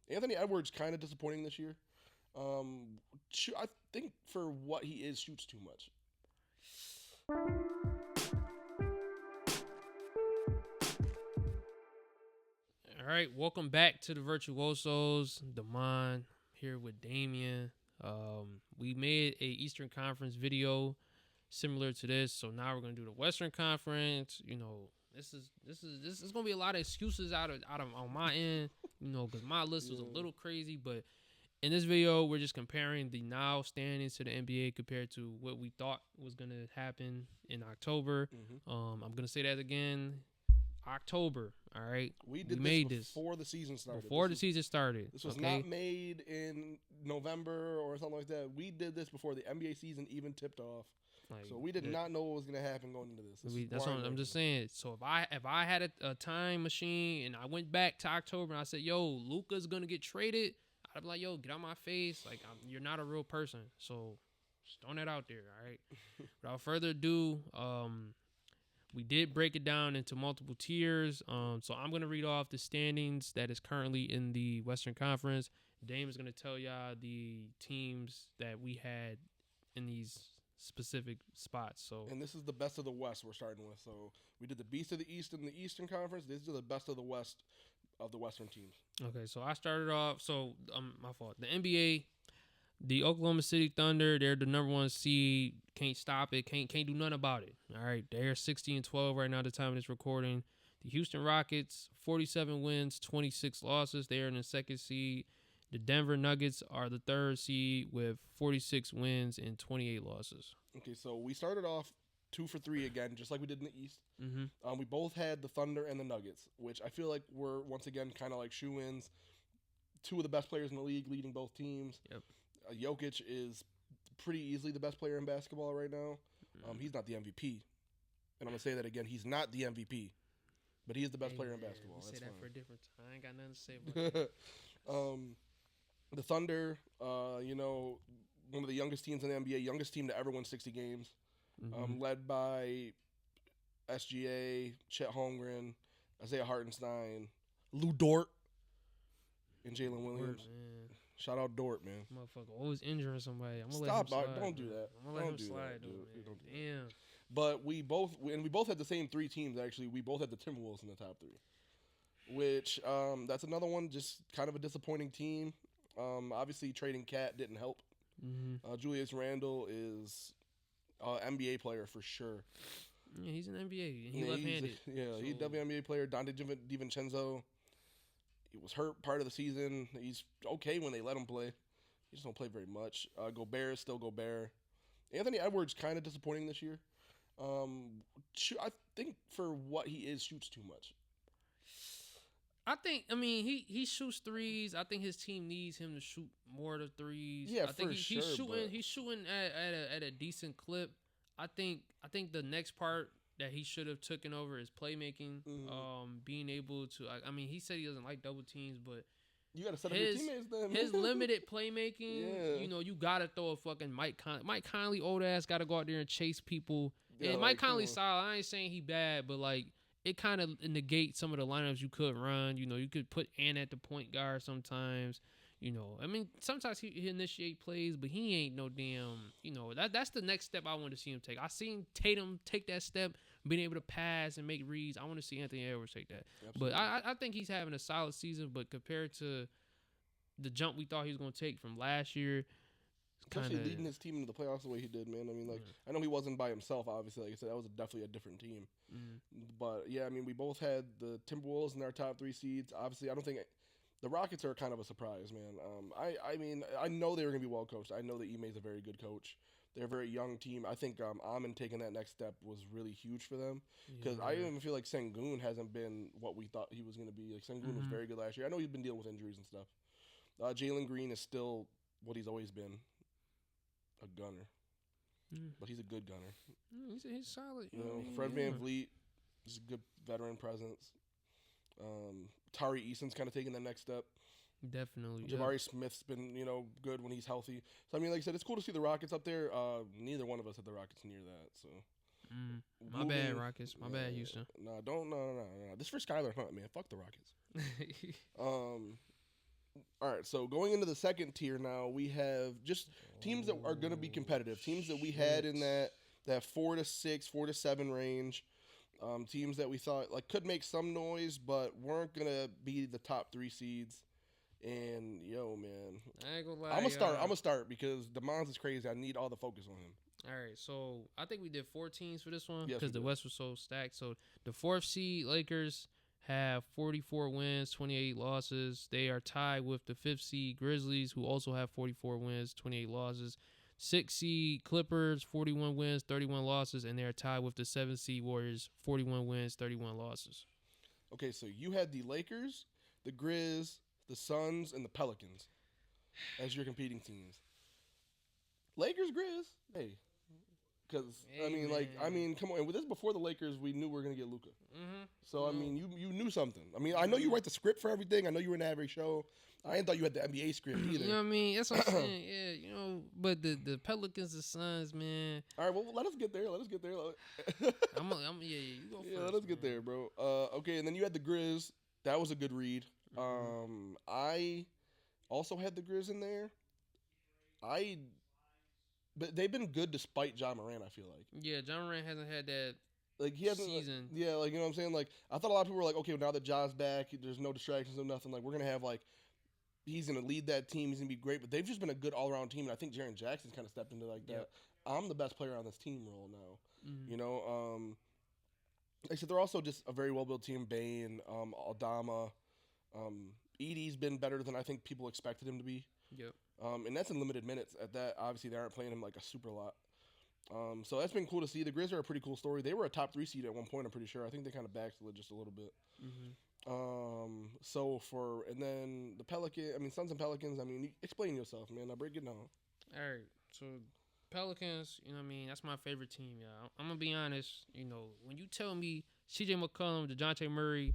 Anthony Edwards kind of disappointing this year. I think for what he is, shoots too much. All right, welcome back to the Virtuosos. Damon here with Damian. We made a Eastern Conference video similar to this, so now we're gonna do the Western Conference. You know, this is gonna be a lot of excuses out of on my end. You know, because my list was a little crazy, but in this video, we're just comparing the now standings to the NBA compared to what we thought was gonna happen in October. I'm gonna say that again. October, all right. We made this before the season started. This was not made in November or something like that. We did this before the NBA season even tipped off. So we did not know what was going to happen going into this. That's what I'm just saying. So if I had a time machine and I went back to October and I said, "Yo, Luka's going to get traded," I'd be like, "Yo, get out my face! Like you're not a real person." So just throwing that out there, all right. Without further ado, we did break it down into multiple tiers. So I'm going to read off the standings that is currently in the Western Conference. Dame is going to tell y'all the teams that we had in these specific spots. And this is the best of the West we're starting with. So we did the beast of the East in the Eastern Conference. These are the best of the West of the Western teams. Okay, so I started off. So my fault. The NBA, the Oklahoma City Thunder, they're the number 1 seed. Can't stop it. Can't do nothing about it. All right, they're 60-12 right now at the time of this recording. The Houston Rockets, 47 wins, 26 losses. They're in the 2nd seed. The Denver Nuggets are the 3rd seed with 46 wins and 28 losses. Okay, so we started off 2 for 3 again, just like we did in the East. We both had the Thunder and the Nuggets, which I feel like were, once again, kind of like shoe-ins. 2 of the best players in the league leading both teams. Yep. Jokic is pretty easily the best player in basketball right now. He's not the MVP. And I'm going to say that again. He's not the MVP. But he is the best player in basketball. Say that for a different time. I ain't got nothing to say about that. The Thunder, one of the youngest teams in the NBA, youngest team to ever win 60 games, led by SGA, Chet Holmgren, Isaiah Hartenstein, Lou Dort, and Jalen Williams. Dort, shout out Dort, man. Motherfucker always injuring somebody. I'm gonna Stop, let him slide. don't do that. I'm gonna let him slide, dude. man. Damn. But we both had the same 3 teams, actually. We both had the Timberwolves in the top 3. Which, that's another one, just kind of a disappointing team. Obviously, trading Cat didn't help. Julius Randle is an NBA player for sure. Yeah, he's an NBA. He's left-handed. He's a WNBA player. Dante DiVincenzo, he was hurt part of the season. He's okay when they let him play. He just don't play very much. Gobert is still Gobert. Anthony Edwards kind of disappointing this year. I think for what he is, shoots too much. He shoots threes. I think his team needs him to shoot more of the threes. Yeah, I think he's shooting at a decent clip. I think the next part that he should have taken over is playmaking. Being able to, he said he doesn't like double teams, but you got to set up your teammates then. His limited playmaking, you got to throw a fucking Mike Conley old ass got to go out there and chase people. Yeah, and Mike Conley's solid. I ain't saying he bad, but like it kind of negates some of the lineups you could run. You could put Ant at the point guard sometimes. Sometimes he initiate plays, but he ain't no damn. That's the next step I want to see him take. I seen Tatum take that step, being able to pass and make reads. I want to see Anthony Edwards take that. Absolutely. But I think he's having a solid season. But compared to the jump we thought he was going to take from last year, especially leading his team into the playoffs the way he did, man. I know he wasn't by himself. Obviously, like I said, that was definitely a different team. But yeah, we both had the Timberwolves in our top 3 seeds. Obviously, I don't think. The Rockets are kind of a surprise, man. I know they were going to be well coached. I know that Ime's a very good coach. They're a very young team. I think Amon taking that next step was really huge for them because I even feel like Sengun hasn't been what we thought he was going to be. Like Sengun was very good last year. I know he's been dealing with injuries and stuff. Jalen Green is still what he's always been, a gunner. But he's a good gunner. He's solid. Fred VanVleet is a good veteran presence. Tari Eason's kind of taking the next step. Definitely. Jabari Smith's been, good when he's healthy. So, like I said, it's cool to see the Rockets up there. Neither one of us had the Rockets near that. So, my bad, Rockets. My bad, Houston. No. This is for Skylar Hunt, man. Fuck the Rockets. All right, so going into the second tier now, we have just teams that are going to be competitive. Teams that we had in that 4 to 6, 4 to 7 range. Teams that we thought like could make some noise, but weren't going to be the top 3 seeds. And yo, man, I ain't gonna lie. I'm gonna start because DeMons is crazy. I need all the focus on him. All right, so I think we did 4 teams for this one Yes, because the West was so stacked. So the 4th seed Lakers have 44 wins, 28 losses. They are tied with the 5th seed Grizzlies, who also have 44 wins, 28 losses. 6th seed Clippers, 41 wins, 31 losses, and they are tied with the 7th seed Warriors, 41 wins, 31 losses. Okay, so you had the Lakers, the Grizz, the Suns, and the Pelicans as your competing teams. Lakers, Grizz, hey. Because, I mean, come on. With this before the Lakers, we knew we were going to get Luka. Mm-hmm. So, I mean, you knew something. I mean, I know you write the script for everything. I know you were in every show. I didn't thought you had the NBA script either. You know what I mean? That's what I'm saying. Yeah, you know, but the Pelicans, the Suns, man. All right, well, let us get there. Yeah, you go first. Yeah, let us get there, bro. Okay, and then you had the Grizz. That was a good read. Mm-hmm. I also had the Grizz in there. But they've been good despite John Moran, I feel like. Yeah, John Moran hasn't had that he hasn't season. You know what I'm saying? Like, I thought a lot of people were like, okay, now that Ja's back, there's no distractions, no nothing. Like, we're going to have, like, he's going to lead that team. He's going to be great. But they've just been a good all-around team. And I think Jaren Jackson's kind of stepped into, like, that. I'm the best player on this team role now. Mm-hmm. You know? Like I said, they're also just a very well-built team. Bane, Aldama. Edey's been better than I think people expected him to be. Yep. And that's in limited minutes. At that, obviously, they aren't playing him like a super lot. So that's been cool to see. The Grizz are a pretty cool story. They were a top 3 seed at one point, I'm pretty sure. I think they kind of backslid just a little bit. Mm-hmm. And then the Suns and Pelicans, explain yourself, man. Now break it down. All right. So Pelicans, you know what I mean? That's my favorite team, y'all. I'm going to be honest. You know, when you tell me CJ McCollum, DeJounte Murray,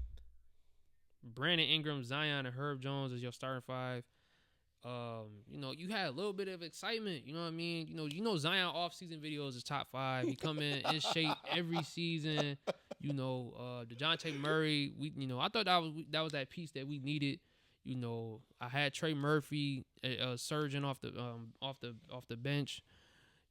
Brandon Ingram, Zion, and Herb Jones is your starting 5, you know, you had a little bit of excitement, you know what I mean? You know Zion off-season videos is top 5. He come in shape every season. You know, DeJounte Murray, I thought that was that piece that we needed. You know, I had Trey Murphy surging off the bench.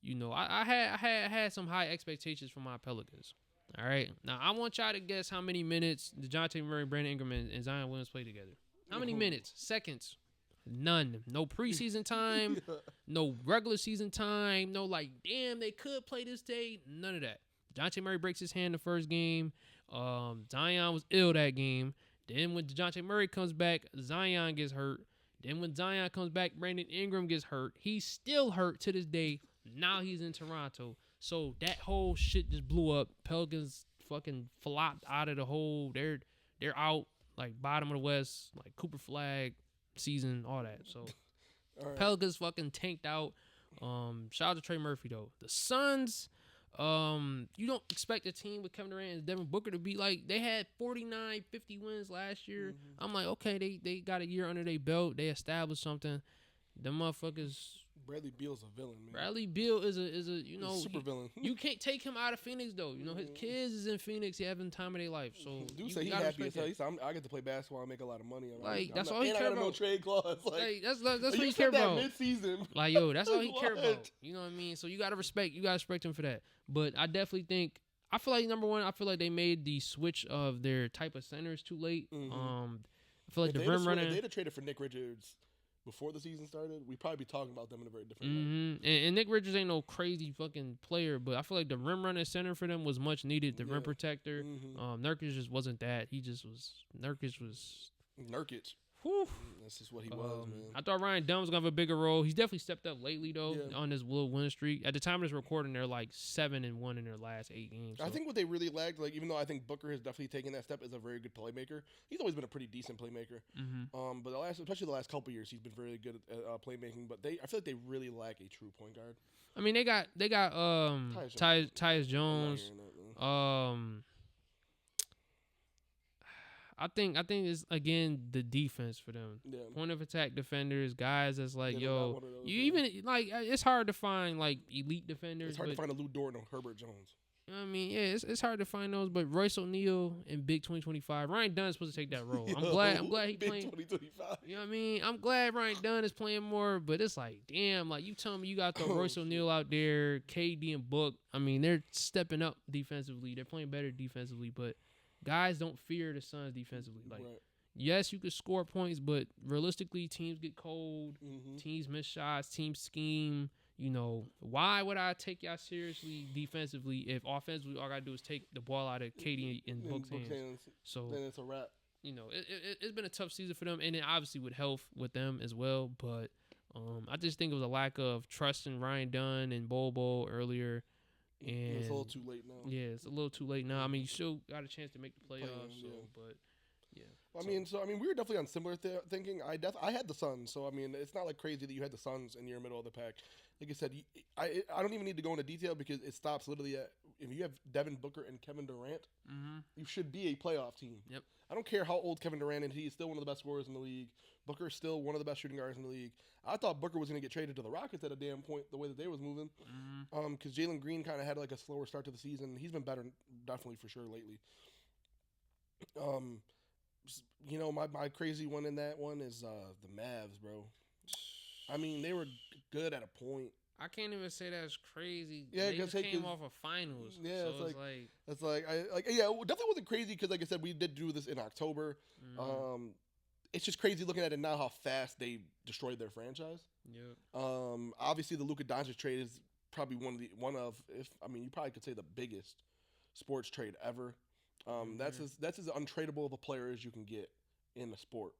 You know, I had some high expectations for my Pelicans. All right. Now I want y'all to guess how many minutes DeJounte Murray, Brandon Ingram, and Zion Williams played together. How many minutes? Seconds? None. No preseason time. No regular season time. No damn, they could play this day. None of that. DeJounte Murray breaks his hand the first game. Zion was ill that game. Then when DeJounte Murray comes back, Zion gets hurt. Then when Zion comes back, Brandon Ingram gets hurt. He's still hurt to this day. Now he's in Toronto. So that whole shit just blew up. Pelicans fucking flopped out of the hole. They're out bottom of the West, Cooper Flag season, all that. So right. Pelicans fucking tanked out. Shout out to Trey Murphy though. The Suns, you don't expect a team with Kevin Durant and Devin Booker to be they had 49, 50 wins last year. Mm-hmm. I'm okay, they got a year under their belt. They established something. Them motherfuckers. Bradley Beal's a villain, man. Bradley Beal is a super villain. You can't take him out of Phoenix though. You know his kids is in Phoenix. He having time of their life. So dude say he's happy as hell. He said, I get to play basketball and make a lot of money. That's all he care about. No trade clause. That's what he care about. Mid-season. That's all he care about. You know what I mean? So you gotta respect him for that. But I definitely think I feel like number one, I feel like they made the switch of their type of centers too late. Mm-hmm. I feel like the rim runner. If they'd have traded for Nick Richards before the season started, we'd probably be talking about them in a very different way. And Nick Richards ain't no crazy fucking player, but I feel like the rim running center for them was much needed. The rim protector. Mm-hmm. Nurkic just wasn't that. Nurkic was. Whew. That's just what he was, man. I thought Ryan Dunn was going to have a bigger role. He's definitely stepped up lately, though, on this little win streak. At the time of this recording, they're 7-1 in their last 8 games. So. I think what they really lacked, even though I think Booker has definitely taken that step as a very good playmaker, he's always been a pretty decent playmaker. Mm-hmm. But especially the last couple of years, he's been very good at playmaking. But I feel like they really lack a true point guard. I mean, they got Tyus Jones. I think it's again the defense for them. Yeah. Point of attack defenders, guys that's you even it's hard to find elite defenders. It's hard to find a Lou Dort or Herbert Jones. You know what I mean? Yeah, it's hard to find those, but Royce O'Neal in Big 2025. Ryan Dunn's supposed to take that role. I'm glad he Big playing 2025. You know what I mean? I'm glad Ryan Dunn is playing more, but it's like, damn, like you tell me you got the Royce O'Neal out there, KD and Book. I mean, they're stepping up defensively. They're playing better defensively, but guys don't fear the Suns defensively. Like, yes, you could score points, but realistically, teams get cold, teams miss shots, teams scheme. You know, why would I take y'all seriously defensively if offensively all I gotta do is take the ball out of KD and Book's hands? So then it's a wrap. You know, it's been a tough season for them, and then obviously with health with them as well. But I just think it was a lack of trust in Ryan Dunn and Bobo earlier. And it's a little too late now. Yeah, it's a little too late now. I mean, you still got a chance to make the playoffs, but yeah. I mean, we were definitely on similar thinking. I had the Suns, so I mean, it's not like crazy that you had the Suns in your middle of the pack. Like I said, I don't even need to go into detail because it stops literally at if you have Devin Booker and Kevin Durant, you should be a playoff team. Yep. I don't care how old Kevin Durant is; he's still one of the best scorers in the league. Booker is still one of the best shooting guards in the league. I thought Booker was going to get traded to the Rockets at a damn point, the way that they was moving, because Jalen Green kind of had like a slower start to the season. He's been better, definitely for sure lately. You know, my crazy one in that one is the Mavs, bro. I mean, they were good at a point. I can't even say that's crazy. Yeah, because they came off of finals. Yeah, so it's like yeah, it definitely wasn't crazy because, like I said, we did do this in October. It's just crazy looking at it now how fast they destroyed their franchise. Yeah. Obviously, the Luka Doncic trade is probably one of you probably could say the biggest sports trade ever. That's as untradeable of a player as you can get in a sport,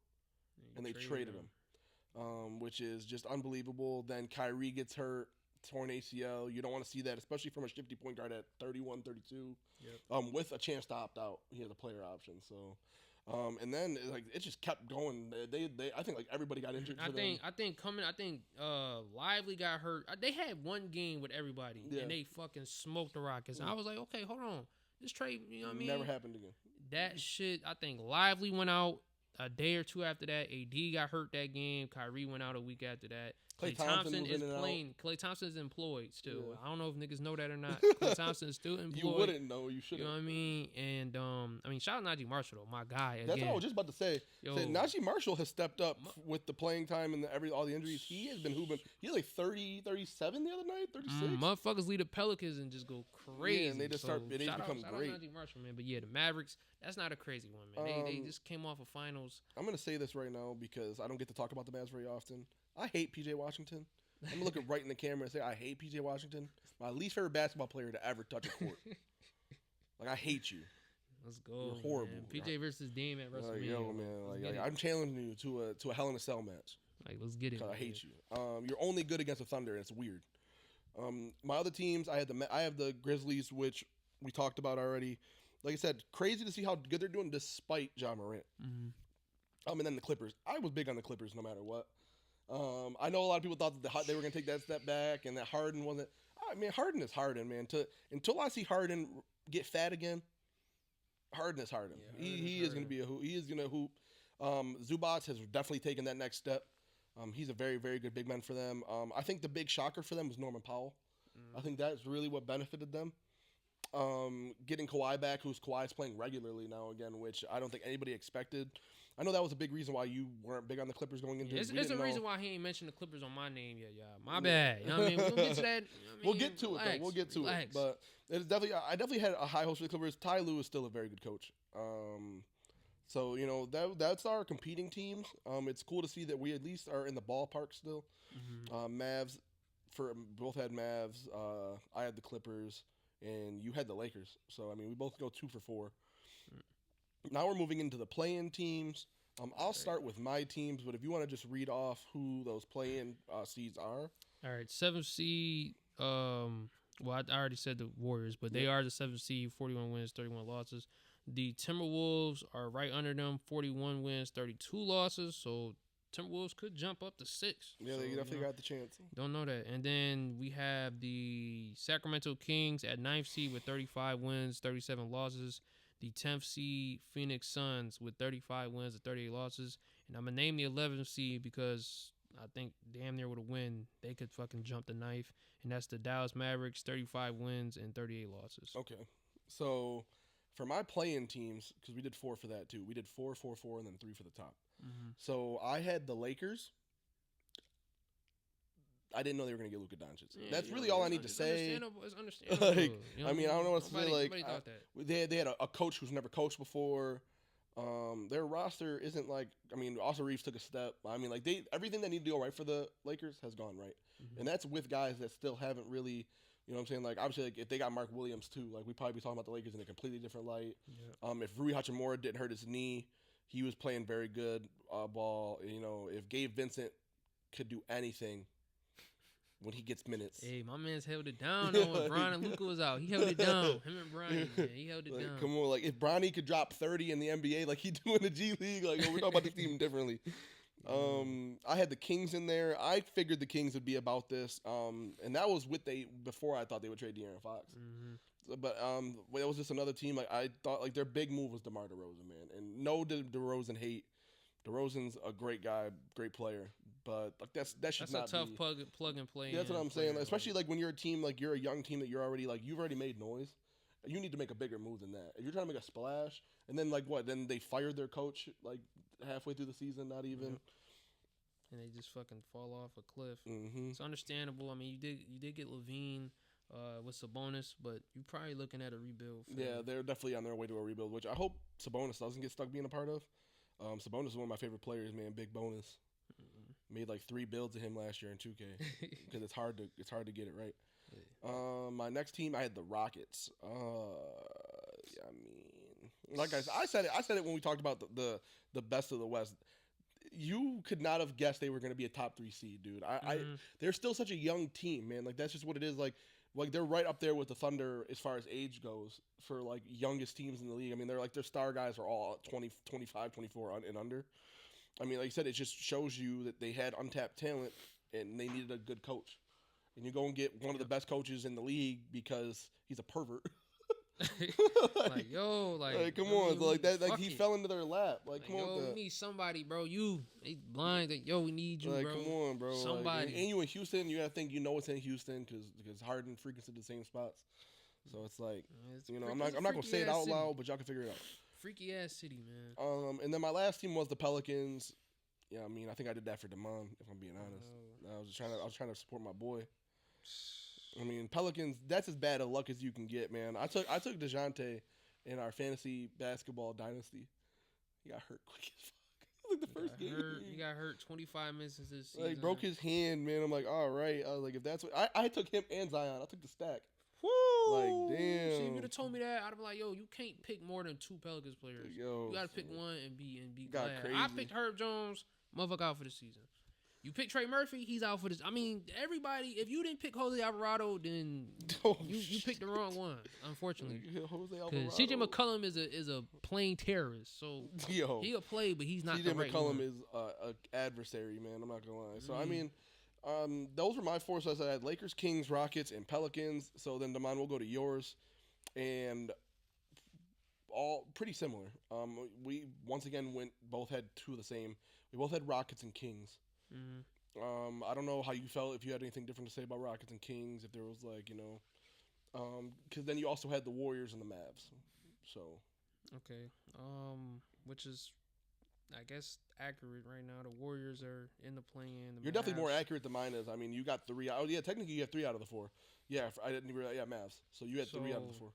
and they traded him, which is just unbelievable. Then Kyrie gets hurt, torn ACL. You don't want to see that, especially from a shifty point guard at 31, 32, with a chance to opt out. He has a player option, so. And then it just kept going. They I think like everybody got injured. I think Lively got hurt. They had one game with everybody, and they fucking smoked the Rockets. And I was like, okay, hold on. This trade, you know what I mean? Never happened again. That shit, I think Lively went out a day or two after that. AD got hurt that game. Kyrie went out a week after that. Klay Thompson is playing. Klay Thompson is employed still. Yeah. I don't know if niggas know that or not. Klay Thompson is still employed. You wouldn't know. You shouldn't. You know what I mean? And shout out Nnamdi Marshall though, my guy. Again. That's what I was just about to say. Nnamdi Marshall has stepped up with the playing time and all the injuries. He has been hooping. He's like 30, 37 the other night, 36. Motherfuckers lead the Pelicans and just go crazy. Yeah, and they just become great. Shout out Nnamdi Marshall, man. But yeah, the Mavericks. That's not a crazy one, man. They just came off of finals. I'm gonna say this right now because I don't get to talk about the Mavs very often. I hate PJ Washington. I'm gonna look right in the camera and say I hate PJ Washington. My least favorite basketball player to ever touch a court. Like I hate you. Let's go. You're horrible. Man. PJ versus Damian at WrestleMania. Yo, man. I'm challenging you to a Hell in a Cell match. Like, let's get it. I hate you. You're only good against the Thunder, and it's weird. My other teams, I have the Grizzlies, which we talked about already. Like I said, crazy to see how good they're doing despite Ja Morant. And then the Clippers. I was big on the Clippers no matter what. I know a lot of people thought that they were going to take that step back and that Harden wasn't. I mean, Harden is Harden, man. Until I see Harden get fat again, Harden is Harden. Yeah, he is going to be a hoop. He is going to hoop. Zubac has definitely taken that next step. He's a very, very good big man for them. I think the big shocker for them was Norman Powell. I think that's really what benefited them. Getting Kawhi back, Kawhi's playing regularly now again, which I don't think anybody expected. I know that was a big reason why you weren't big on the Clippers going into it. It's a reason why he ain't mentioned the Clippers on my name yet, y'all. My bad. You know what I mean? We'll get to that. We'll get to it, though. We'll get to it. But it's definitely, I definitely had a high hopes for the Clippers. Ty Lue is still a very good coach. So, you know, that's our competing teams. It's cool to see that we at least are in the ballpark still. Mavs, both had Mavs. I had the Clippers, and you had the Lakers. So, I mean, we both go 2 for 4. Now we're moving into the play-in teams. I'll start with my teams, but if you want to just read off who those play-in seeds are. All right, 7th seed. Well, I already said the Warriors, but they are the 7th seed, 41 wins, 31 losses. The Timberwolves are right under them, 41 wins, 32 losses. So Timberwolves could jump up to 6. Yeah, they definitely got the chance. Don't know that. And then we have the Sacramento Kings at 9th seed with 35 wins, 37 losses. The 10th seed Phoenix Suns with 35 wins and 38 losses. And I'm going to name the 11th seed because I think damn near with a win, they could fucking jump the knife. And that's the Dallas Mavericks, 35 wins and 38 losses. Okay. So for my play-in teams, because we did 4 for that too. We did 4, 4, 4, and then 3 for the top. Mm-hmm. So I had the Lakers. I didn't know they were going to get Luka Doncic. Yeah, that's really all I need to say. It's understandable. Like, I mean, I don't know what to say. Like, they had a coach who's never coached before. Their roster isn't like, I mean, Austin Reeves took a step. I mean, like everything that needed to go right for the Lakers has gone right, and that's with guys that still haven't really, you know what I'm saying? Like obviously, like if they got Mark Williams too, like we'd probably be talking about the Lakers in a completely different light. Yeah. If Rui Hachimura didn't hurt his knee, he was playing very good ball. You know, if Gabe Vincent could do anything when he gets minutes. Hey, my man's held it down though when Bron and Luka was out. He held it down. Him and Bronny, man. He held it down. Come on, like if Bronny could drop 30 in the NBA like he do in the G League, like we're talking about this team differently. I had the Kings in there. I figured the Kings would be about this. And that was before I thought they would trade De'Aaron Fox. Mm-hmm. So, but it was just another team. Like I thought like their big move was DeMar DeRozan, man. And no DeRozan hate. DeRozan's a great guy, great player. But like that should not be. That's a tough plug and play. Yeah, that's what I'm saying. Like, especially like when you're a team, like you're a young team that you're already like you've already made noise. You need to make a bigger move than that. If you're trying to make a splash, and then like what? Then they fired their coach like halfway through the season, not even. And they just fucking fall off a cliff. Mm-hmm. It's understandable. I mean, you did get Levine with Sabonis, but you're probably looking at a rebuild. Yeah, they're definitely on their way to a rebuild, which I hope Sabonis doesn't get stuck being a part of. Sabonis is one of my favorite players, man. Big bonus. Made like 3 builds of him last year in 2K because it's hard to get it right. Yeah. My next team, I had the Rockets. Yeah, I mean, like I said it when we talked about the best of the West. You could not have guessed they were going to be a top 3 seed, dude. They're still such a young team, man. Like that's just what it is. Like they're right up there with the Thunder as far as age goes for like youngest teams in the league. I mean, their star guys are all 20, 25, 24 and under. I mean, like you said, it just shows you that they had untapped talent and they needed a good coach. And you go and get one of the best coaches in the league because he's a pervert. like come on, like that, like he fell into their lap. Like come on, we need somebody, bro. They blind. Like, we need you, like, bro. Come on, bro. Somebody. Like, and you in Houston, you gotta think you know it's in Houston because Harden frequents the same spots. So it's like I'm not gonna say it out loud, but y'all can figure it out. Freaky ass city, man. And then my last team was the Pelicans. Yeah, I mean, I think I did that for Damon, if I'm being honest. I was trying to support my boy. I mean, Pelicans, that's as bad a luck as you can get, man. I took DeJounte in our fantasy basketball dynasty. He got hurt quick as fuck. Like the first game. He got hurt 25 minutes into the season. Like, broke his hand, man. I'm like, all right. I was like, if that's what... I took him and Zion. I took the stack. Woo! Like, damn. See, if you'd have told me that, I'd have been like, you can't pick more than 2 Pelicans players. You got to pick one and be glad. Crazy. I picked Herb Jones, motherfucker out for the season. You pick Trey Murphy, he's out for this. I mean, everybody, if you didn't pick Jose Alvarado, then you picked the wrong one, unfortunately. Jose Alvarado. CJ McCollum is a plain terrorist, so he'll play, but he's not the right one. CJ McCollum is an adversary, man. I'm not going to lie. So, I mean, those were my 4 sets. I had Lakers, Kings, Rockets, and Pelicans. So then, Damon, we'll go to yours. And all pretty similar. We, once again, both had 2 of the same. We both had Rockets and Kings. Mm-hmm. I don't know how you felt, if you had anything different to say about Rockets and Kings, if there was like, because then you also had the Warriors and the Mavs. So okay, which is, I guess, accurate right now. The Warriors are in the play-in. You're definitely more accurate than mine is. I mean, you got 3. Oh yeah, technically you have 3 out of the 4. Yeah, I didn't realize. Yeah, Mavs. So you had 3 out of the 4.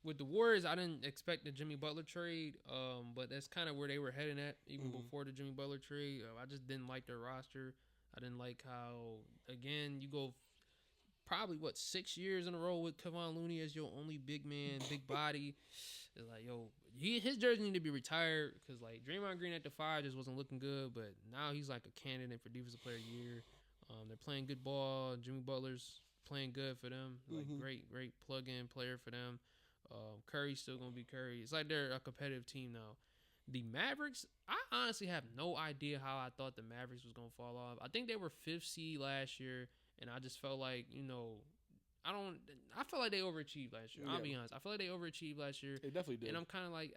With the Warriors, I didn't expect the Jimmy Butler trade, but that's kind of where they were heading at, even before the Jimmy Butler trade. I just didn't like their roster. I didn't like how, again, you go probably, 6 years in a row with Kevon Looney as your only big man, big body. It's like, his jersey need to be retired because, like, Draymond Green at the 5 just wasn't looking good, but now he's like a candidate for Defensive Player of the Year. They're playing good ball. Jimmy Butler's playing good for them. Like, great plug-in player for them. Curry's still going to be Curry. It's like they're a competitive team now. The Mavericks, I honestly have no idea how I thought the Mavericks was going to fall off. I think they were 5th seed last year, and I just felt like, I feel like they overachieved last year. I'll be honest. I feel like they overachieved last year. They definitely did. And I'm kind of like,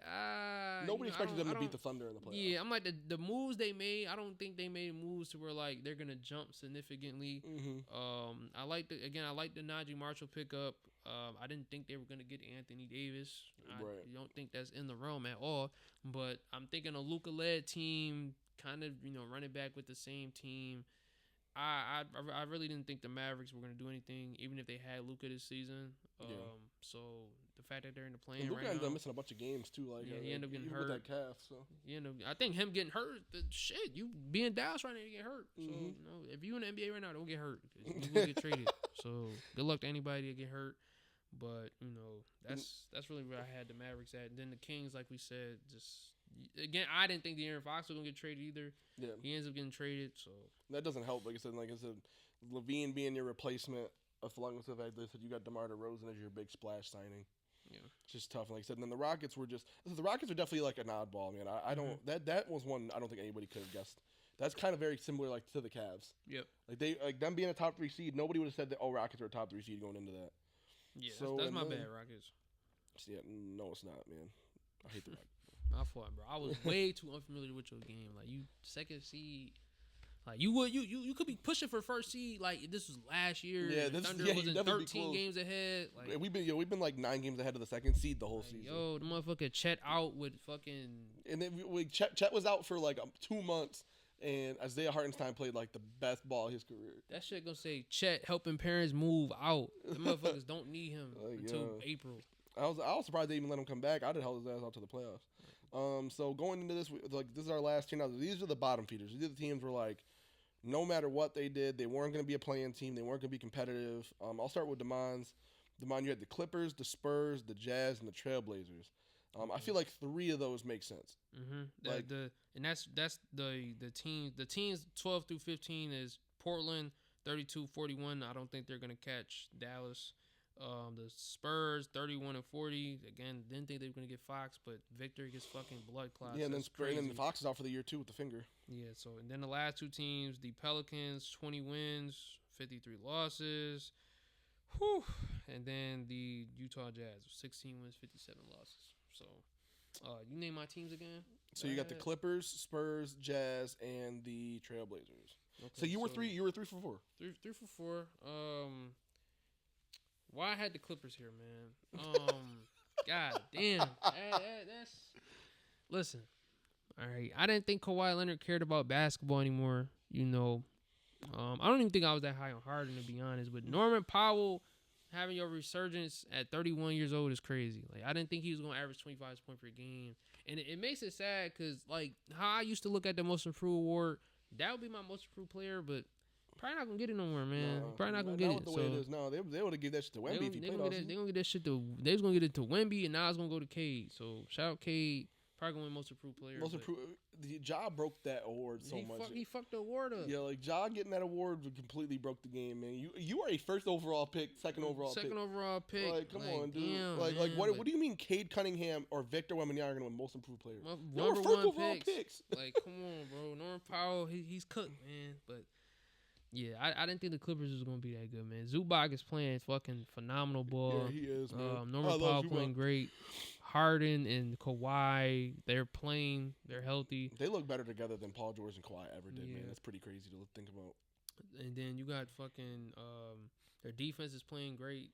nobody expected them to beat the Thunder in the playoffs. Yeah, I'm like the moves they made. I don't think they made moves to where like they're gonna jump significantly. I like the Ňāģi Marshall pickup. I didn't think they were gonna get Anthony Davis. I don't think that's in the realm at all. But I'm thinking a Luka-led team, kind of running back with the same team. I really didn't think the Mavericks were going to do anything, even if they had Luka this season. So the fact that they're in the play-in right now, Luka ended up missing a bunch of games too. Like he ended up getting hurt with that calf. So I think him getting hurt, you being Dallas right now, you get hurt. So if you in the NBA right now, don't get hurt. You will get traded. So good luck to anybody that get hurt. But that's really where I had the Mavericks at. And then the Kings, like we said, just. Again, I didn't think De'Aaron Fox was gonna get traded either. Yeah, he ends up getting traded, so that doesn't help. Like I said, LaVine being your replacement, along with the fact that you got DeMar DeRozan as your big splash signing. Yeah, it's just tough. And like I said, and then the Rockets are definitely like an oddball, man. I don't that was one I don't think anybody could have guessed. That's kind of very similar like to the Cavs. Yep. Like them being a top 3 seed, nobody would have said that. Oh, Rockets are a top 3 seed going into that. Yeah, so, that's my bad, Rockets. Yeah, no, it's not, man. I hate the Rockets. My fault, bro. I was way too unfamiliar with your game. Like you second seed, like you could be pushing for first seed. Like this was last year. Yeah, Thunder wasn't 13 games ahead. Like we've been like 9 games ahead of the second seed the whole season. Yo, the motherfucker Chet out with fucking. And then Chet was out for like 2 months, and Isaiah Hartenstein played like the best ball of his career. That shit gonna say Chet helping parents move out. The motherfuckers don't need him until April. I was surprised they even let him come back. I'd have held his ass out to the playoffs. So going into this, this is our last team. Now, these are the bottom feeders. These are the teams where, like, no matter what they did, they weren't going to be a play-in team. They weren't going to be competitive. I'll start with Damon's. Damon, you had the Clippers, the Spurs, the Jazz, and the Trailblazers. I feel like 3 of those make sense. That's the team. The teams 12 through 15 is Portland 32-41. I don't think they're going to catch Dallas. The Spurs 31 and 40. Again, didn't think they were gonna get Fox, but Victor gets fucking blood clots. Yeah, and then Fox is out for the year too with the finger. Yeah, so and then the last 2 teams, the Pelicans 20 wins, 53 losses. Whew. And then the Utah Jazz 16 wins, 57 losses. So you name my teams again. So you got the Clippers, Spurs, Jazz, and the Trailblazers. Okay, so you were 3 for 4. 3 for 4. Why I had the Clippers here, man? God damn. That's listen. All right, I didn't think Kawhi Leonard cared about basketball anymore. I don't even think I was that high on Harden, to be honest. But Norman Powell having your resurgence at 31 years old is crazy. Like I didn't think he was gonna average 25 points per game, and it makes it sad because like how I used to look at the Most Improved award, that would be my Most Improved player, but. Probably not gonna get it no more, man. No, probably not gonna get it. The way it is now, they would have given that shit to Wemby if he played all season. They gonna get that shit to. They was gonna get it to Wemby, and now it's gonna go to Cade. So shout out Cade. Probably gonna win Most Improved Player. Most Improved. Ja broke that award so much. He fucked the award up. Yeah, like Ja getting that award completely broke the game, man. You are a first overall pick, second overall pick. Like, come on, dude. Damn, like what do you mean Cade Cunningham or Victor Wembanyama are gonna win Most Improved Player? Number one overall picks. Like, come on, bro. Norman Powell, he's cooked, man. But. Yeah, I didn't think the Clippers was going to be that good, man. Zubac is playing fucking phenomenal ball. Yeah, he is, man. Norman Powell playing great. Harden and Kawhi, they're playing. They're healthy. They look better together than Paul George and Kawhi ever did, man. That's pretty crazy to think about. And then you got fucking their defense is playing great.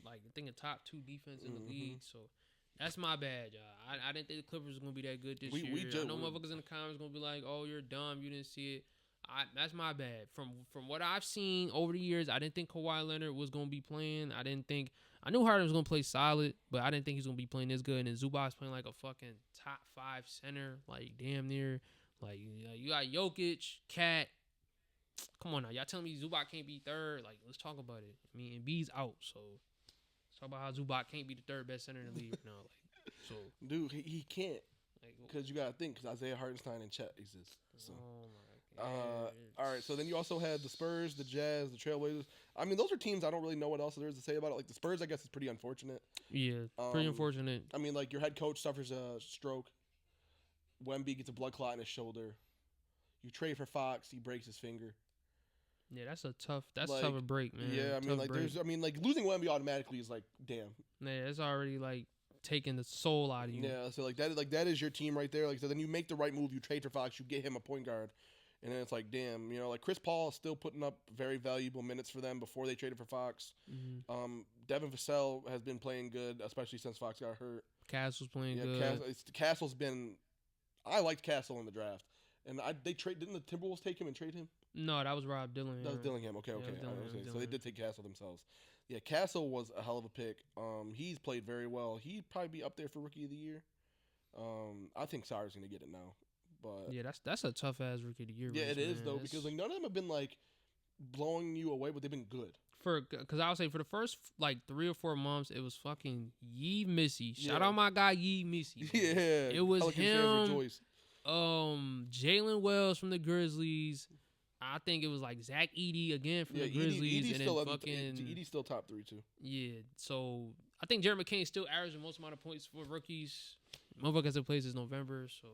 Like, I think a top 2 defense in the league. So, that's my bad, y'all. I didn't think the Clippers was going to be that good this year. I know motherfuckers in the comments going to be like, oh, you're dumb. You didn't see it. That's my bad. From what I've seen over the years, I didn't think Kawhi Leonard was going to be playing. I knew Harden was going to play solid, but I didn't think he was going to be playing this good. And Zubac's playing like a fucking top 5 center, like damn near. Like you got Jokic, Cat. Come on now, y'all telling me Zubac can't be third? Like let's talk about it. I mean, Embiid's out, so let's talk about how Zubac can't be the 3rd best center in the league now. Like so, dude, he can't because you gotta think because Isaiah Hartenstein and Chet exist. So. Oh my. All right, so then you also had the Spurs, the Jazz, the Trailblazers. I mean, those are teams I don't really know what else there is to say about it. Like the Spurs, I guess, is pretty unfortunate. Yeah, pretty unfortunate. I mean, like your head coach suffers a stroke. Wemby gets a blood clot in his shoulder. You trade for Fox, he breaks his finger. Yeah, that's a tough break, man. Yeah, I mean, like, losing Wemby automatically is like, damn. Yeah, it's already like taking the soul out of you. Yeah, so that is your team right there. Like, so then you make the right move. You trade for Fox. You get him a point guard, and then it's like, damn, like Chris Paul is still putting up very valuable minutes for them before they traded for Fox. Mm-hmm. Devin Vassell has been playing good, especially since Fox got hurt. Castle's playing good. Castle's been. I liked Castle in the draft, and didn't the Timberwolves take him and trade him? No, that was Rob Dillingham. That was Dillingham. Okay. So they did take Castle themselves. Yeah, Castle was a hell of a pick. He's played very well. He'd probably be up there for Rookie of the Year. I think Sar's gonna get it now. But yeah, that's a tough ass Rookie of the Year. Yeah, it is though, because like none of them have been like blowing you away, but they've been good. Because I would say for the first like 3 or 4 months, it was fucking 𝗖𝙗𝙗𝙗. Shout out my guy 𝗖𝙗𝙗𝙗. Yeah, it was him. Jalen Wells from the Grizzlies. I think it was like Zach Edey again from the Grizzlies, and then Edey's still top 3 too. Yeah, so I think Jared McCain still averages the most amount of points for rookies. Motherfucker hasn't played since November, so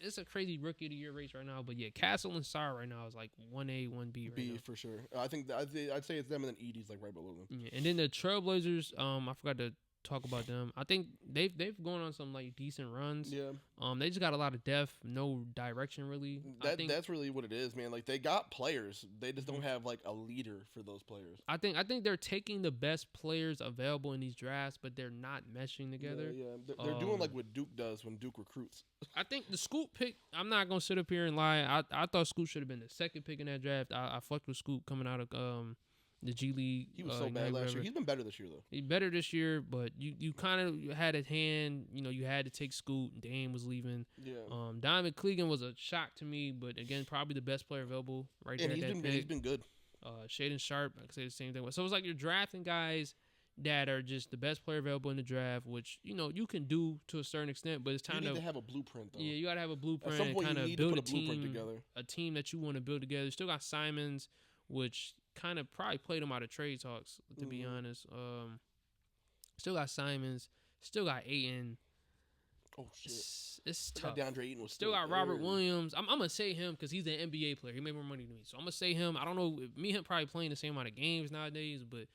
it's a crazy Rookie of the Year race right now. But yeah, Castle and Sar right now is like 1A, 1B right now. For sure. I'd say it's them, and then Edey's like right below them. Yeah, and then the Trailblazers, I forgot to talk about them. I think they've gone on some like decent runs. Yeah. They just got a lot of depth, no direction really. That's really what it is, man. Like they got players, they just don't have like a leader for those players. I think they're taking the best players available in these drafts, but they're not meshing together. Yeah. They're doing like what Duke does when Duke recruits. I think the Scoot pick. I'm not gonna sit up here and lie. I thought Scoot should have been the second pick in that draft. I fucked with Scoot coming out of the G League. He was so bad last year. He's been better this year, though. He's better this year, but you kind of had a hand. You had to take Scoot. Dame was leaving. Yeah. Diamond Clegan was a shock to me, but again, probably the best player available right there. He's been good. Shaedon Sharpe, I could say the same thing. So it's like you're drafting guys that are just the best player available in the draft, which you can do to a certain extent, but it's time to have a blueprint, though. Yeah, you got to have a blueprint. At some point, kind you of need build to put a blueprint together. A team that you want to build together. You still got Simons, which kind of probably played him out of trade talks, to be honest. Still got Simons. Still got Ayton. Oh, shit. It's tough. DeAndre Ayton was still got Robert Williams. I'm going to say him because he's an NBA player. He made more money than me. So I'm going to say him. I don't know. Me and him probably playing the same amount of games nowadays, but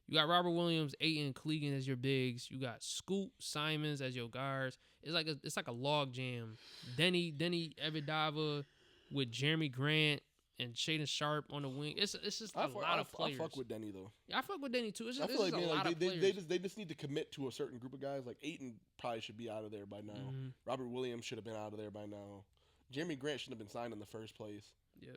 you got Robert Williams, Ayton, Clegan as your bigs. You got Scoot, Simons as your guards. It's like a log jam. Denny Evadava with Jeremy Grant and Shaedon Sharpe on the wing. It's just a lot of players. I fuck with Denny, though. Yeah, I fuck with Denny, too. It's just, I feel like, a lot of players. They just need to commit to a certain group of guys. Like, Ayton probably should be out of there by now. Mm-hmm. Robert Williams should have been out of there by now. Jeremy Grant shouldn't have been signed in the first place. Yep.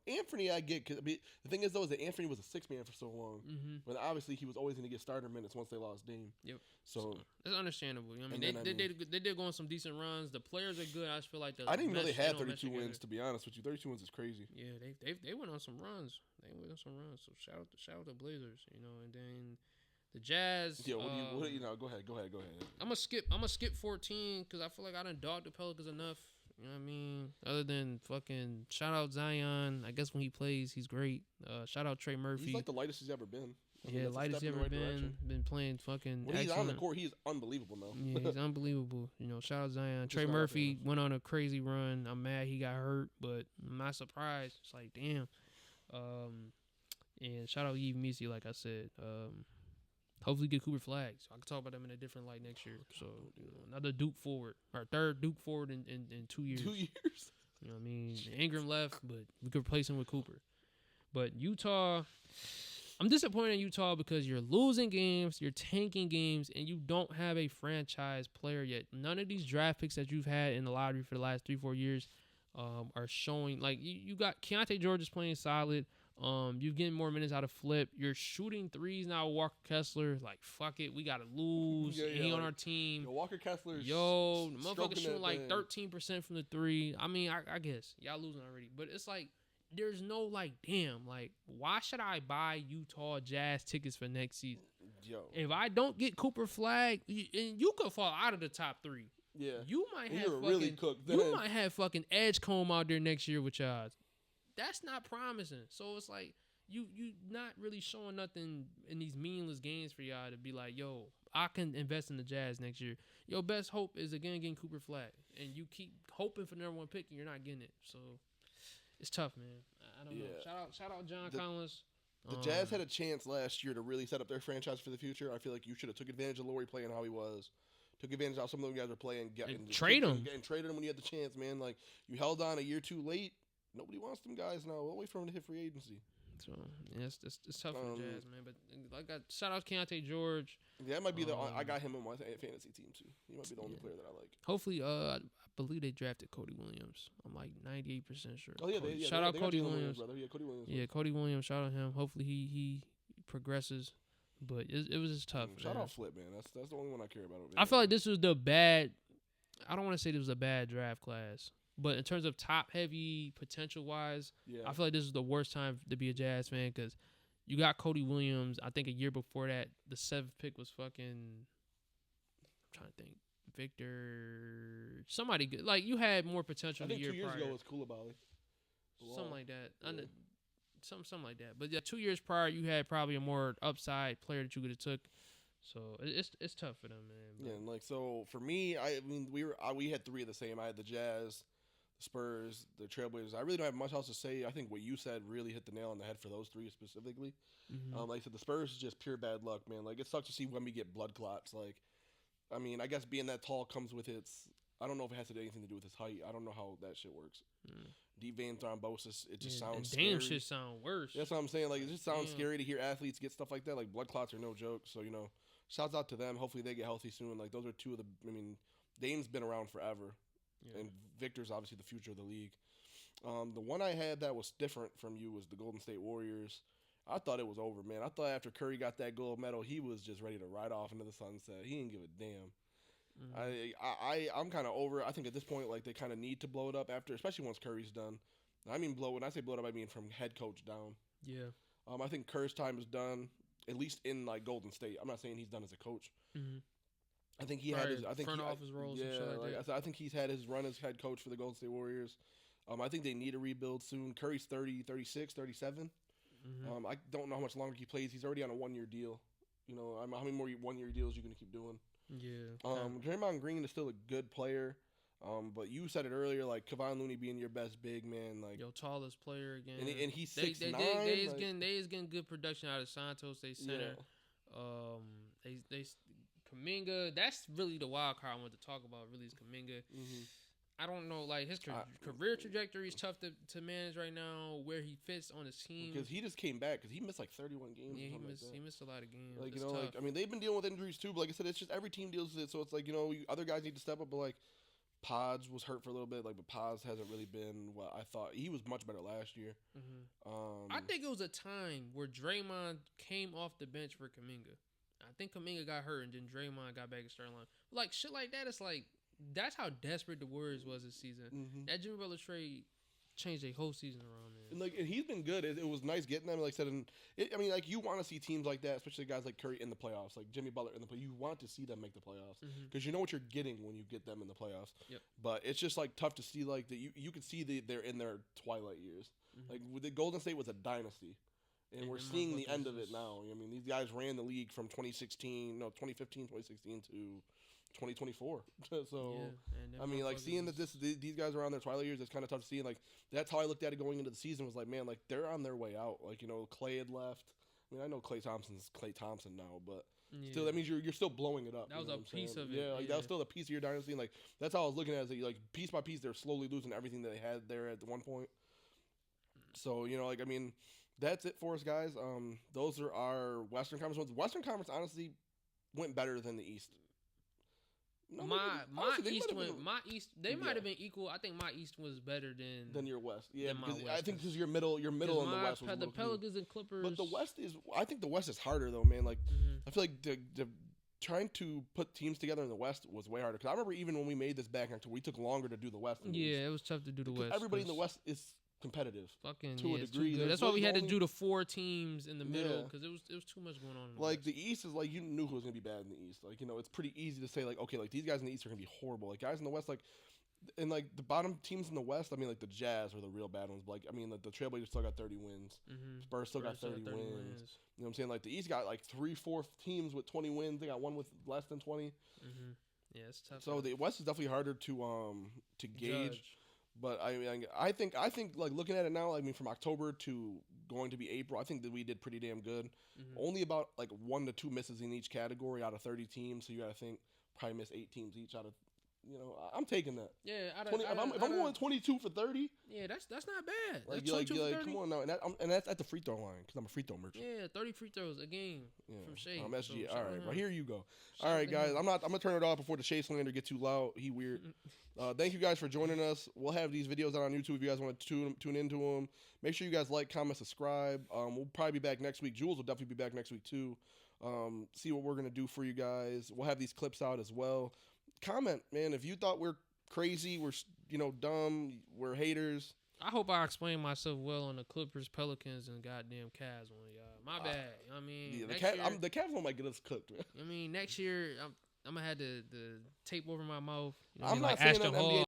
Anthony, I get. Cause, the thing is, though, is that Anthony was a six-man for so long. Mm-hmm. But obviously, he was always going to get starter minutes once they lost Dame. Yep. So it's understandable. I mean, they did go on some decent runs. The players are good. I just feel like I didn't really have 32 wins, to be honest with you. 32 wins is crazy. Yeah, they went on some runs. So shout out to Blazers. And then the Jazz. Yeah. Go ahead. I'm gonna skip 14 because I feel like I done dogged the Pelicans enough. You know what I mean? Other than fucking shout out Zion. I guess when he plays, he's great. Shout out Trey Murphy. He's like the lightest he's ever been. Lightest he's ever been. Been playing fucking. When he's on the court, he's unbelievable now. Yeah, he's unbelievable. Shout out Zion. Trey Murphy went on a crazy run. I'm mad he got hurt, but I'm not surprised. It's like damn. And shout out 𝗖𝙗𝙗𝙗, like I said. Hopefully get Cooper Flag, so I can talk about them in a different light next year. So another Duke forward, our third Duke forward in 2 years. 2 years. You know what I mean? Ingram left, but we could replace him with Cooper. But Utah, I'm disappointed in Utah because you're losing games, you're tanking games, and you don't have a franchise player yet. None of these draft picks that you've had in the lottery for the last 3-4 years are showing. Like you got Keontae George is playing solid. You're getting more minutes out of Flip. You're shooting threes now. Walker Kessler, like fuck it, we gotta lose. He on our team. Walker Kessler. The motherfucker shooting like 13% from the three. I mean, I guess y'all losing already, but it's like there's no like, damn, like why should I buy Utah Jazz tickets for next season? If I don't get Cooper Flag, and you could fall out of the top 3. Yeah, you might have really cooked. You might have fucking Edgecombe out there next year with y'all. That's not promising. So it's like you not really showing nothing in these meaningless games for y'all to be like, yo, I can invest in the Jazz next year. Your best hope is again getting Cooper Flag, and you keep hoping for the #1 pick and you're not getting it. So it's tough, man. I don't know. Shout out John Collins. The Jazz had a chance last year to really set up their franchise for the future. I feel like you should have took advantage of Lauri playing how he was. Took advantage of how some of those guys were playing. And trade him. And traded him when you had the chance, man. Like, you held on a year too late. Nobody wants them guys now. We'll wait for them to hit free agency. So, yeah, it's tough for the Jazz, man. But shout out 𝘗𝗏𝗄𝗡 _George. Yeah, that might be I got him on my fantasy team, too. He might be the only player that I like. Hopefully, I believe they drafted Cody Williams. I'm like 98% sure. Oh, yeah. Shout out Cody Williams. Brother. Yeah, Cody Williams. Yeah, Cody Williams. Shout out him. Hopefully, he progresses. But it was just tough. Shout out Flip, man. That's the only one I care about. I feel like this was the bad. I don't want to say this was a bad draft class, but in terms of top heavy potential wise, I feel like this is the worst time to be a Jazz fan because you got Cody Williams. I think a year before that, the 7th pick was fucking. I'm trying to think. Victor, somebody good. Like you had more potential. I think the year 2 years prior. ago was Koulibaly. Something like that. Yeah. Something like that. But yeah, 2 years prior, you had probably a more upside player that you could have took. So it's tough for them, man. But. Yeah, and like so for me, I mean we had 3 of the same. I had the Jazz, the Spurs, the Trailblazers. I really don't have much else to say. I think what you said really hit the nail on the head for those 3 specifically. Mm-hmm. Like I said, the Spurs is just pure bad luck, man. Like it sucks to see when we get blood clots. Like, I mean, I guess being that tall comes with its. I don't know if it has to do anything to do with his height. I don't know how that shit works. Deep vein thrombosis. It just sounds scary. Damn shit sound worse. That's what I'm saying. Like, it just sounds scary to hear athletes get stuff like that. Like, blood clots are no joke. So, shouts out to them. Hopefully they get healthy soon. Like, those are 2 of the... I mean, Dame's been around forever. Yeah. And Victor's obviously the future of the league. The one I had that was different from you was the Golden State Warriors. I thought it was over, man. I thought after Curry got that gold medal, he was just ready to ride off into the sunset. He didn't give a damn. I'm kind of over it. I think at this point, like, they kind of need to blow it up after, especially once Curry's done. I mean, when I say blow it up, I mean from head coach down. Yeah. I think Kerr's time is done, at least in like Golden State. I'm not saying he's done as a coach. Mm-hmm. I think he had his front office roles. Yeah, and shit like that. I think he's had his run as head coach for the Golden State Warriors. I think they need a rebuild soon. Curry's 30, 36, 37. Mm-hmm. I don't know how much longer he plays. He's already on a 1-year deal. How many more 1-year deals you going to keep doing? Yeah. Draymond Green is still a good player. But you said it earlier, like Kevon Looney being your best big man, like tallest player again, and he's 6'9". They is getting good production out of Santos. They center. Yeah. They Kuminga. That's really the wild card I want to talk about. Really, is Kuminga. Mm-hmm. I don't know, like his career trajectory is tough to manage right now. Where he fits on his team because he just came back because he missed like 31 games. Yeah, he missed a lot of games. Like it's like I mean they've been dealing with injuries too. But like I said, it's just every team deals with it. So it's like other guys need to step up. But like Pods was hurt for a little bit, but Pods hasn't really been what I thought. He was much better last year. Mm-hmm. I think it was a time where Draymond came off the bench for Kuminga. I think Kuminga got hurt and then Draymond got back in starting line. Like shit like that, it's like that's how desperate the Warriors was this season. Mm-hmm. That Jimmy Butler trade changed their whole season around, man. And he's been good. It was nice getting them. Like I said, you want to see teams like that, especially guys like Curry in the playoffs, like Jimmy Butler in the playoffs. You want to see them make the playoffs because you know what you're getting when you get them in the playoffs. Yep. But it's just like tough to see that you can see they're in their twilight years. Mm-hmm. Like with the Golden State was a dynasty. And we're seeing the end of it now. I mean, these guys ran the league from 2016 to 2024. So, I mean, like, seeing that these guys are on their twilight years, it's kind of tough to see. And, like, that's how I looked at it going into the season was like, man, like, they're on their way out. Like, Clay had left. I mean, I know Klay Thompson's Klay Thompson now, but still, that means you're still blowing it up. That was a piece of it. Yeah, like, that was still a piece of your dynasty. And, like, that's how I was looking at it. Like, piece by piece, they're slowly losing everything that they had there at one point. So, I mean, that's it for us, guys. Those are our Western Conference ones. Western Conference, honestly, went better than the East. No, my East, they might have been equal. I think my East was better than your West. Yeah, my West. I think because your middle in the West was the Pelicans and Clippers. But I think the West is harder though, man. Like I feel like the trying to put teams together in the West was way harder. Because I remember even when we made this back in October, we took longer to do the West. Yeah, it was tough to do the West. Everybody in the West is competitive. Fucking to a degree. That's why we had to do the 4 teams in the middle because it was too much going on. In the West. West. The East is like you knew who was gonna be bad in the East. Like it's pretty easy to say like okay like these guys in the East are gonna be horrible. Like guys in the West like. And, like, the bottom teams in the West, I mean, like, the Jazz are the real bad ones. But, like, I mean, like, the Trailblazers still got 30 wins. Mm-hmm. Spurs still got 30 wins. You know what I'm saying? Like, the East got, like, 3-4 teams with 20 wins. They got one with less than 20. Mm-hmm. Yeah, it's tough. So, the West is definitely harder to gauge. But I think like looking at it now, I mean, from October to going to be April, I think that we did pretty damn good. Only about like 1 to 2 misses in each category out of 30 teams. So you got to think probably miss 8 teams each out of. I'm taking that. Yeah, if I'm going 22 for 30, yeah, that's not bad. Like, come on now, and that's at the free throw line because I'm a free throw merchant. Yeah, 30 free throws a game from Shea. SG. So, all right, right here you go. All right, guys, I'm gonna turn it off before the Shea slander gets too loud. He weird. Thank you guys for joining us. We'll have these videos out on YouTube if you guys want to tune into them. Make sure you guys like, comment, subscribe. We'll probably be back next week. Jules will definitely be back next week too. See what we're gonna do for you guys. We'll have these clips out as well. Comment, man, if you thought we're crazy, we're dumb, we're haters. I hope I explained myself well on the Clippers, Pelicans, and goddamn Cavs one, y'all. My bad. I mean, the Cavs one might get us cooked, man. I mean, next year I'm gonna have the tape over my mouth. I'm not saying that NBA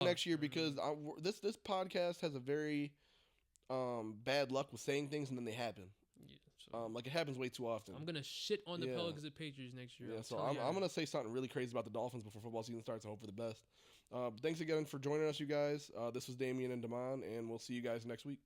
next year because this podcast has a very bad luck with saying things and then they happen. Like it happens way too often. I'm gonna shit on the Pelicans and Patriots next year. Yeah, so I'm gonna say something really crazy about the Dolphins before football season starts. I hope for the best. Thanks again for joining us, you guys. This was Damian and Damon, and we'll see you guys next week.